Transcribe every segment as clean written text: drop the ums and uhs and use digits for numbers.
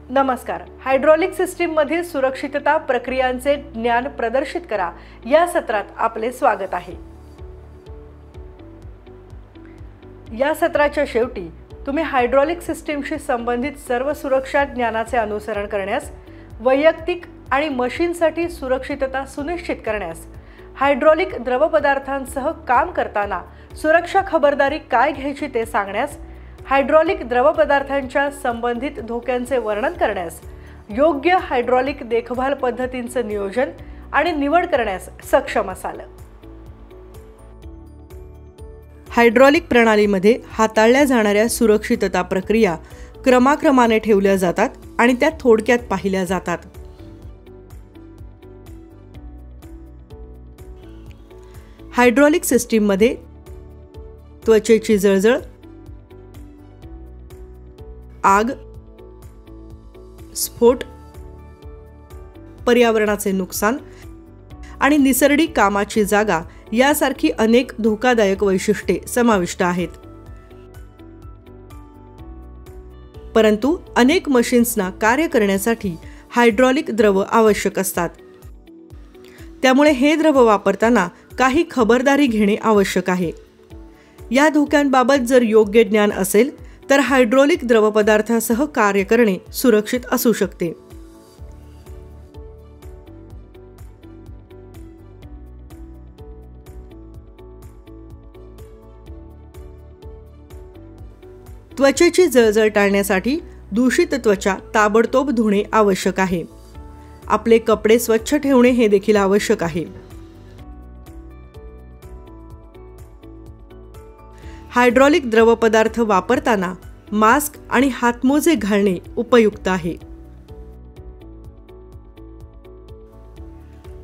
नमस्कार. हायड्रॉलिक सिस्टीममधील सुरक्षितता प्रक्रियांचे ज्ञान प्रदर्शित करा या सत्रात आपले स्वागत आहे. या सत्राच्या शेवटी तुम्ही हायड्रॉलिक सिस्टीमशी संबंधित सर्व सुरक्षा ज्ञानाचे अनुसरण करण्यास, वैयक्तिक आणि मशीनसाठी सुरक्षितता सुनिश्चित करण्यास, हायड्रॉलिक द्रवपदार्थांसह काम करताना सुरक्षा खबरदारी काय घ्यायची ते सांगण्यास, हायड्रॉलिक द्रवपदार्थांच्या संबंधित धोक्यांचे वर्णन करण्यास, योग्य हायड्रॉलिक देखभाल पद्धतींचे नियोजन आणि निवड करण्यास सक्षम असाल. हायड्रॉलिक प्रणालीमध्ये हाताळल्या जाणाऱ्या सुरक्षितता प्रक्रिया क्रमाक्रमाने ठेवल्या जातात आणि त्या थोडक्यात पाहिल्या जातात. हायड्रॉलिक सिस्टीममध्ये त्वचेची जळजळ, आग, स्फोट, पर्यावरणाचे नुकसान आणि निसर्डी कामाची जागा यासारखी अनेक धोकादायक वैशिष्ट्ये समाविष्ट आहेत. परंतु अनेक मशीन्सना कार्य करण्यासाठी हायड्रॉलिक द्रव आवश्यक असतात. त्यामुळे हे द्रव वापरताना काही खबरदारी घेणे आवश्यक आहे. या धोक्यांबाबत जर योग्य ज्ञान असेल तर हायड्रॉलिक द्रवपदार्थासह कार्य करणे सुरक्षित असू शकते. त्वचेची जळजळ टाळण्यासाठी दूषित त्वचा ताबडतोब धुणे आवश्यक आहे. आपले कपडे स्वच्छ ठेवणे हे देखील आवश्यक आहे. हायड्रॉलिक द्रवपदार्थ वापरताना मास्क आणि हातमोजे घालणे उपयुक्त आहे.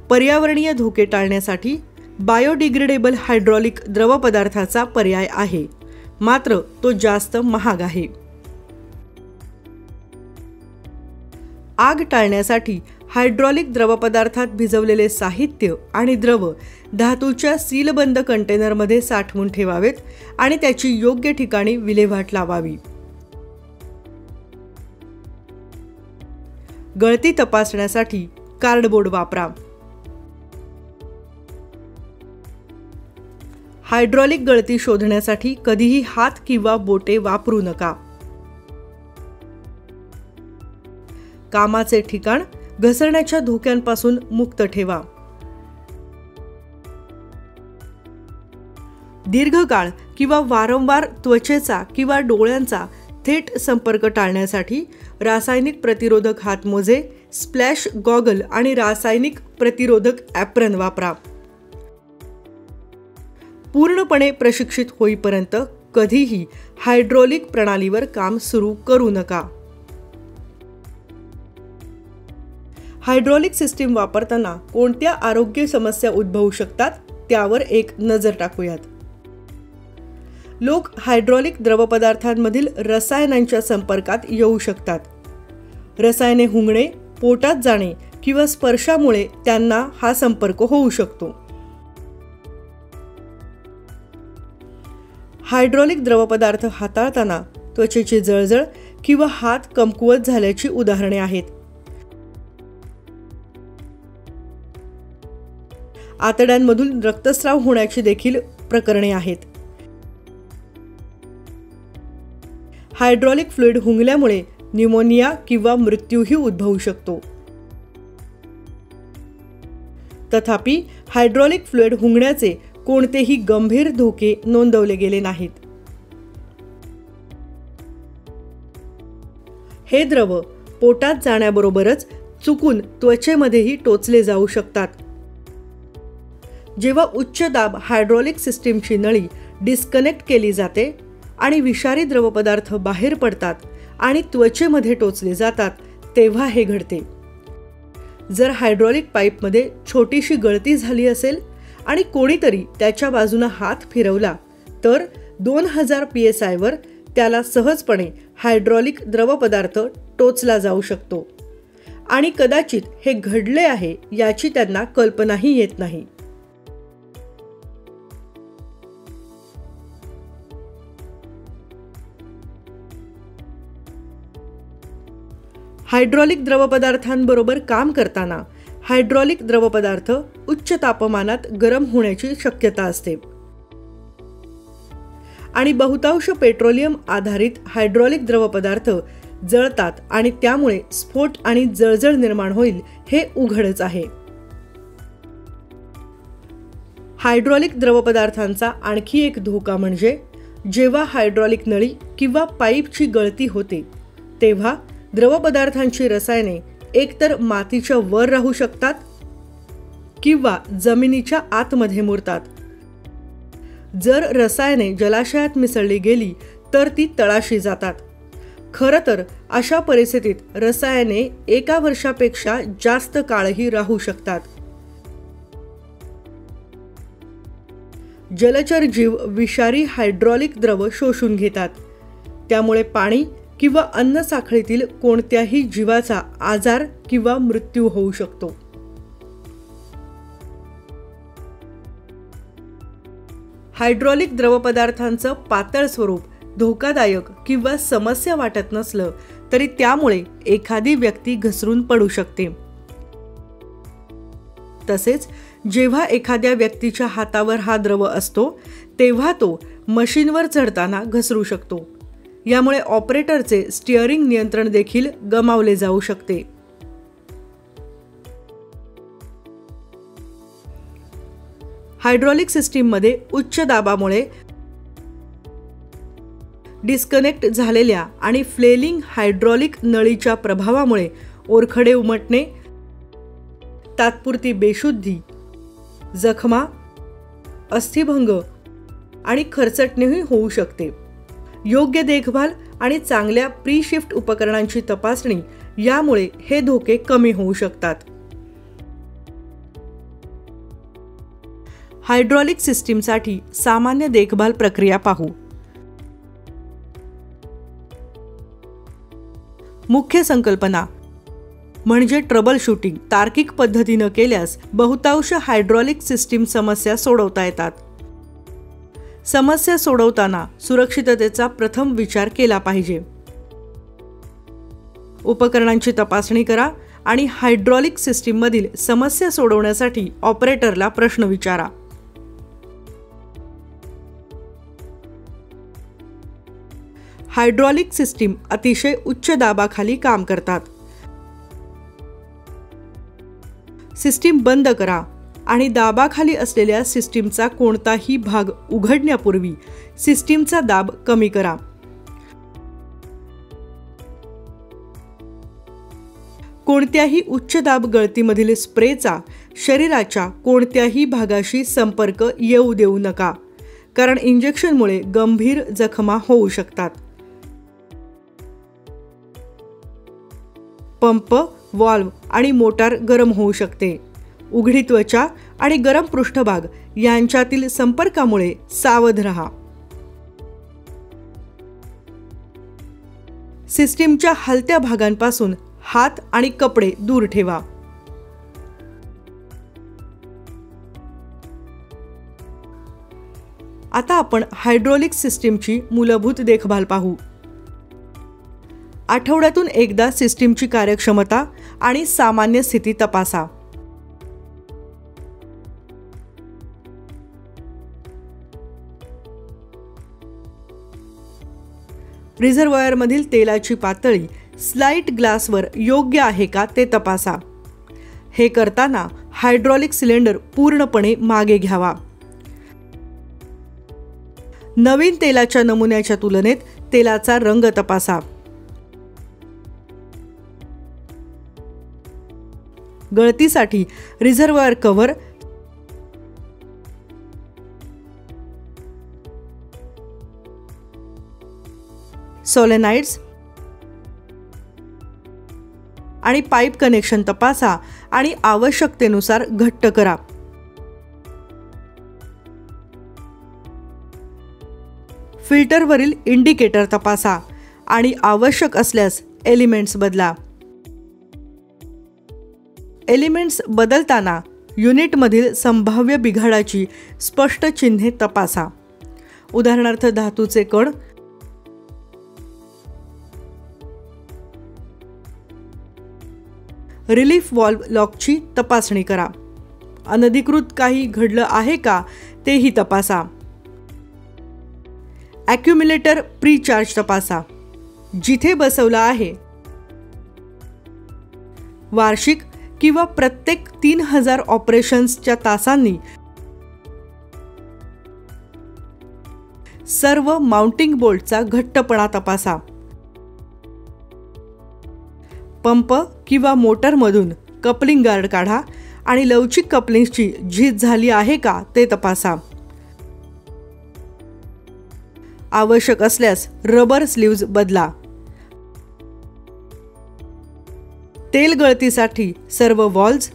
पर्यावरणीय धोके टाळण्यासाठी बायोडिग्रेडेबल हायड्रॉलिक द्रवपदार्थाचा पर्याय आहे, मात्र तो जास्त महाग आहे. आग टाळण्यासाठी हायड्रॉलिक द्रवपदार्थात भिजवलेले साहित्य आणि द्रव धातूच्या सीलबंद कंटेनरमध्ये साठवून ठेवावेत आणि त्याची योग्य ठिकाणी विल्हेवाट लावावी. गळती तपासण्यासाठी कार्डबोर्ड वापरा. हायड्रॉलिक गळती शोधण्यासाठी कधीही हात किंवा बोटे वापरू नका. कामाचे ठिकाण घसरण्याच्या धोक्यांपासून मुक्त ठेवा. दीर्घकाळ किंवा वारंवार त्वचेचा किंवा डोळ्यांचा थेट संपर्क टाळण्यासाठी रासायनिक प्रतिरोधक हातमोजे, स्प्लॅश गॉगल आणि रासायनिक प्रतिरोधक ॲप्रन वापरा. पूर्णपणे प्रशिक्षित होईपर्यंत कधीही हायड्रॉलिक प्रणालीवर काम सुरू करू नका. हायड्रॉलिक सिस्टीम वापरताना कोणत्या आरोग्य समस्या उद्भवू शकतात त्यावर एक नजर टाकूयात. लोक हायड्रॉलिक द्रवपदार्थांमधील रसायनांच्या संपर्कात येऊ शकतात. रसायने हुंगणे, पोटात जाणे किंवा स्पर्शामुळे त्यांना हा संपर्क होऊ शकतो. हायड्रॉलिक द्रवपदार्थ हाताळताना त्वचेची जळजळ किंवा हात कमकुवत झाल्याची उदाहरणे आहेत. आतड्यांमधून रक्तस्राव होण्याची देखील प्रकरणे आहेत. हायड्रॉलिक फ्लुइड हुंगल्यामुळे न्यूमोनिया किंवा मृत्यूही उद्भवू शकतो. तथापि हायड्रॉलिक फ्लुइड हुंगण्याचे कोणतेही गंभीर धोके नोंदवले गेले नाहीत. हे द्रव पोटात जाण्याबरोबरच चुकून त्वचेमध्येही टोचले जाऊ शकतात. जेव्हा उच्च दाब हायड्रॉलिक सिस्टीमची नळी डिस्कनेक्ट केली जाते आणि विषारी द्रवपदार्थ बाहेर पडतात आणि त्वचेमध्ये टोचले जातात, तेव्हा हे घडते. जर हायड्रॉलिक पाईपमध्ये छोटीशी गळती झाली असेल आणि कोणीतरी त्याच्या बाजूने हात फिरवला तर 2000 PSI वर त्याला सहजपणे हायड्रॉलिक द्रवपदार्थ टोचला जाऊ शकतो आणि कदाचित हे घडले आहे याची त्यांना कल्पनाही येत नाही. हायड्रॉलिक द्रवपदार्थांबरोबर काम करताना हायड्रॉलिक द्रवपदार्थ उच्च तापमानात गरम होण्याची शक्यता असते आणि बहुतांश पेट्रोलियम आधारित हायड्रॉलिक द्रवपदार्थ जळतात आणि त्यामुळे स्फोट आणि जळजळ निर्माण होईल हे उघडच आहे. हायड्रॉलिक द्रवपदार्थांचा आणखी एक धोका म्हणजे जेव्हा हायड्रॉलिक नळी किंवा पाईपची गळती होते तेव्हा द्रवपदार्थांची रसायने एकतर मातीच्या वर राहू शकतात किंवा जमिनीच्या आतमध्ये मुरतात. जर रसायने जलाशयात मिसळली गेली तर ती तळाशी जातात. खरं तर अशा परिस्थितीत रसायने 1 वर्षापेक्षा जास्त काळही राहू शकतात. जलचर जीव विषारी हायड्रॉलिक द्रव शोषून घेतात. त्यामुळे पाणी किंवा अन्न साखळीतील कोणत्याही जीवाचा आजार किंवा मृत्यू होऊ शकतो. हायड्रॉलिक द्रवपदार्थांचं पातळ स्वरूप धोकादायक किंवा समस्या वाटत नसलं तरी त्यामुळे एखादी व्यक्ती घसरून पडू शकते. तसेच जेव्हा एखाद्या व्यक्तीच्या हातावर हा द्रव असतो तेव्हा तो मशीनवर चढताना घसरू शकतो. यामुळे ऑपरेटरचे स्टीअरिंग नियंत्रण देखील गमावले जाऊ शकते. हायड्रॉलिक सिस्टीममध्ये उच्च दाबामुळे डिस्कनेक्ट झालेल्या आणि फ्लेलिंग हायड्रॉलिक नळीच्या प्रभावामुळे ओरखडे उमटणे, तात्पुरती बेशुद्धी, जखमा, अस्थिभंग आणि खरचटणेही होऊ शकते. योग्य देखभाल आणि चांगल्या प्री शिफ्ट उपकरणांची तपासणी यामुळे हे धोके कमी होऊ शकतात. हायड्रॉलिक सिस्टीमसाठी सामान्य देखभाल प्रक्रिया पाहू. मुख्य संकल्पना म्हणजे ट्रबल शूटिंग तार्किक पद्धतीने केल्यास बहुतांश हायड्रॉलिक सिस्टीम समस्या सोडवता येतात. समस्या सोडवताना सुरक्षिततेचा प्रथम विचार केला पाहिजे. उपकरणांची तपासणी करा आणि हायड्रॉलिक सिस्टीममधील समस्या सोडवण्यासाठी ऑपरेटरला प्रश्न विचारा. हायड्रॉलिक सिस्टीम अतिशय उच्च दाबाखाली काम करतात. सिस्टीम बंद करा आणि दाबाखाली असलेल्या सिस्टीमचा कोणताही भाग उघडण्यापूर्वी सिस्टीमचा दाब कमी करा. कोणत्याही उच्च दाब गळतीमधील स्प्रेचा शरीराच्या कोणत्याही भागाशी संपर्क येऊ देऊ नका, कारण इंजेक्शनमुळे गंभीर जखमा होऊ शकतात. पंप, व्हॉल्व्ह आणि मोटार गरम होऊ शकते. उघडी त्वचा आणि गरम पृष्ठभाग यांच्यातील संपर्कामुळे सावध रहा. सिस्टीमच्या हलत्या भागांपासून हात आणि कपडे दूर ठेवा. आता आपण हायड्रॉलिक सिस्टीमची मूलभूत देखभाल पाहू. आठवड्यातून एकदा सिस्टीमची कार्यक्षमता आणि सामान्य स्थिती तपासा. रिझर्व्हायरमधील तेलाची पातळी स्लाइड ग्लासवर योग्य आहे का ते तपासा. हे करताना हायड्रॉलिक सिलेंडर पूर्णपणे मागे घ्यावा. नवीन तेलाच्या नमुन्याच्या तुलनेत तेलाचा रंग तपासा. गळतीसाठी रिझर्व्हायर कव्हर, सोलेनाइड्स आणि पाईप कनेक्शन तपासा आणि आवश्यकतेनुसार घट्ट करा. फिल्टरवरील इंडिकेटर तपासा आणि आवश्यक असल्यास एलिमेंट्स बदला. एलिमेंट्स बदलताना युनिटमधील संभाव्य बिघाडाची स्पष्ट चिन्हे तपासा. उदाहरणार्थ धातूचे कण, रिलीफ व्हॉल्व्ह लॉकची तपासणी करा. अनधिकृत काही घडलं आहे का तेही तपासा. ॲक्युम्युलेटर प्रीचार्ज तपासा. जिथे बसवला आहे वार्षिक किंवा प्रत्येक 3000 ऑपरेशन्सच्या तासांनी सर्व माउंटिंग बोल्टचा घट्टपणा तपासा. पंप किंवा मोटरमधून कपलिंग गार्ड काढा आणि लवचिक कपलिंग्सची झीज झाली आहे का ते तपासा. आवश्यक असल्यास रबर स्लीव्ज बदला. तेल गळतीसाठी सर्व व्हॉल्व्ज,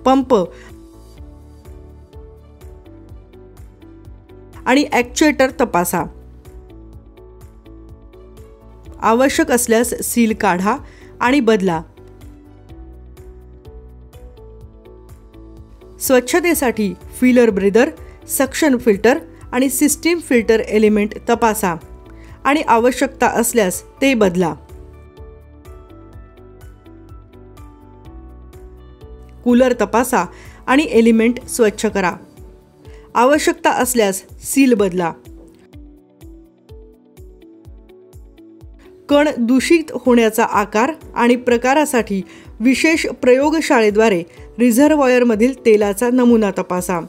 पंप आणि ॲक्च्युएटर तपासा. आवश्यक असल्यास सील काढा आणि बदला. स्वच्छतेसाठी फिलर ब्रीदर, सक्शन फिल्टर आणि सिस्टीम फिल्टर एलिमेंट तपासा आणि आवश्यकता असल्यास ते बदला. कूलर तपासा आणि एलिमेंट स्वच्छ करा. आवश्यकता असल्यास सील बदला. कण दूषित होण्याचा आकार आणि प्रकारासाठी विशेष प्रयोगशाळेद्वारे रिझर्व्हॉयरमधील तेलाचा नमुना तपासा.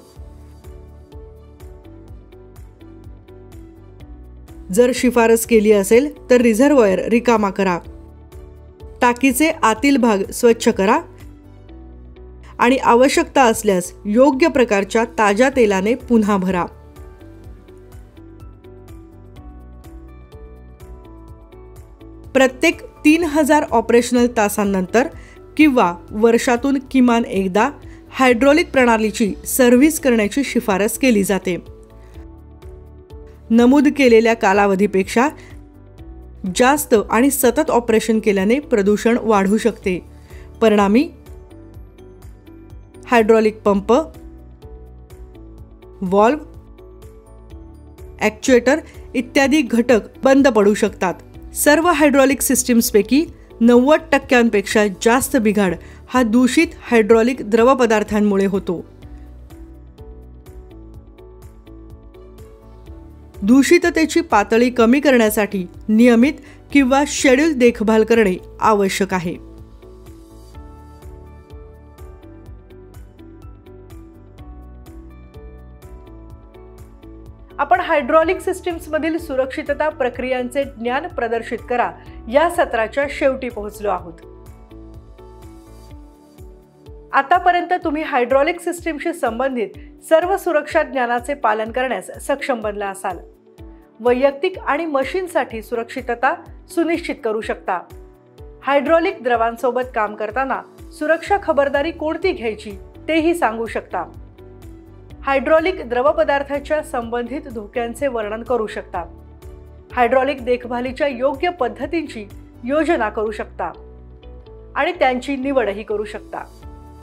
जर शिफारस केली असेल तर रिझर्व्हॉयर रिकामा करा. टाकीचे आतील भाग स्वच्छ करा आणि आवश्यकता असल्यास योग्य प्रकारच्या ताज्या तेलाने पुन्हा भरा. प्रत्येक 3000 ऑपरेशनल तासांनंतर किंवा वर्षातून किमान एकदा हायड्रॉलिक प्रणालीची सर्व्हिस करण्याची शिफारस केली जाते. नमूद केलेल्या कालावधीपेक्षा जास्त आणि सतत ऑपरेशन केल्याने प्रदूषण वाढू शकते. परिणामी हायड्रॉलिक पंप, व्हॉल्व्ह, ॲक्च्युएटर इत्यादी घटक बंद पडू शकतात. सर्व हायड्रॉलिक सिस्टीम्सपैकी 90% जास्त बिघाड हा दूषित हायड्रॉलिक द्रवपदार्थांमुळे होतो. दूषिततेची पातळी कमी करण्यासाठी नियमित किंवा शेड्यूल देखभाल करणे आवश्यक आहे. आपण हायड्रॉलिक सिस्टीम्समधील सुरक्षितता प्रक्रियांचे ज्ञान प्रदर्शित करा या सत्राच्या शेवटी पोहोचलो आहोत. आतापर्यंत तुम्ही हायड्रॉलिक सिस्टीमशी संबंधित सर्व सुरक्षा ज्ञानाचे पालन करण्यास सक्षम बनला असाल. वैयक्तिक आणि मशीनसाठी सुरक्षितता सुनिश्चित करू शकता. हायड्रॉलिक द्रवांसोबत काम करताना सुरक्षा खबरदारी कोणती घ्यायची तेही सांगू शकता. हायड्रॉलिक द्रवपदार्थाच्या संबंधित धोक्यांचे वर्णन करू शकता. हायड्रॉलिक देखभालीच्या योग्य पद्धतींची योजना करू शकता आणि त्यांची निवडही करू शकता.